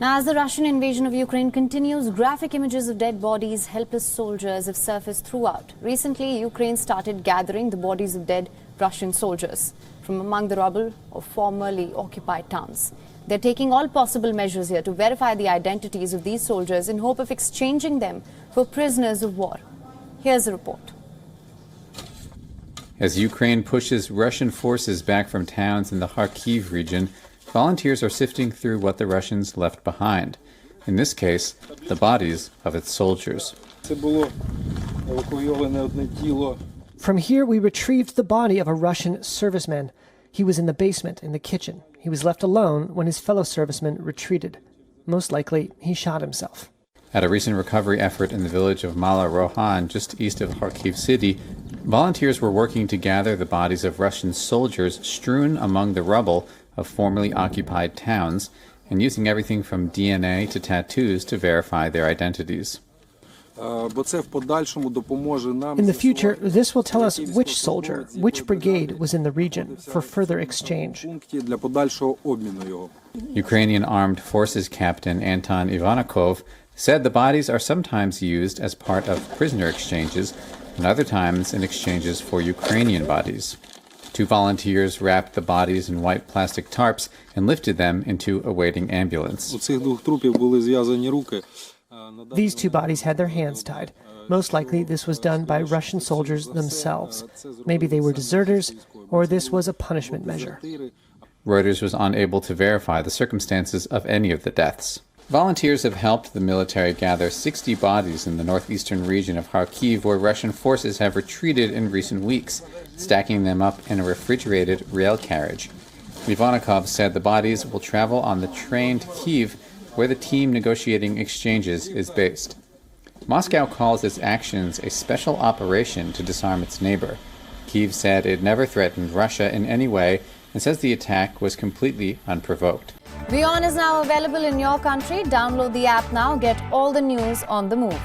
Now, as the Russian invasion of Ukraine continues, graphic images of dead bodies, helpless soldiers have surfaced throughout. Recently, Ukraine started gathering the bodies of dead Russian soldiers from among the rubble of formerly occupied towns. They're taking all possible measures here to verify the identities of these soldiers in hope of exchanging them for prisoners of war. Here's the report. As Ukraine pushes Russian forces back from towns in the Kyiv region, volunteers are sifting through what the Russians left behind. In this case, the bodies of its soldiers. From here, we retrieved the body of a Russian serviceman. He was in the basement, in the kitchen. He was left alone when his fellow servicemen retreated. Most likely, he shot himself. At a recent recovery effort in the village of Mala Rohan, just east of Kharkiv city, volunteers were working to gather the bodies of Russian soldiers strewn among the rubble of formerly occupied towns, and using everything from DNA to tattoos to verify their identities. In the future, this will tell us which soldier, which brigade was in the region for further exchange. Ukrainian Armed Forces Captain Anton Ivanikov said the bodies are sometimes used as part of prisoner exchanges and other times in exchanges for Ukrainian bodies. 2 volunteers wrapped the bodies in white plastic tarps and lifted them into a waiting ambulance. These 2 bodies had their hands tied. Most likely this was done by Russian soldiers themselves. Maybe they were deserters, or this was a punishment measure. Reuters was unable to verify the circumstances of any of the deaths. Volunteers have helped the military gather 60 bodies in the northeastern region of Kharkiv, where Russian forces have retreated in recent weeks, stacking them up in a refrigerated rail carriage. Ivanikov said the bodies will travel on the train to Kyiv, where the team negotiating exchanges is based. Moscow calls its actions a special operation to disarm its neighbor. Kyiv said it never threatened Russia in any way and says the attack was completely unprovoked. WION is now available in your country. Download the app now. Get all the news on the move.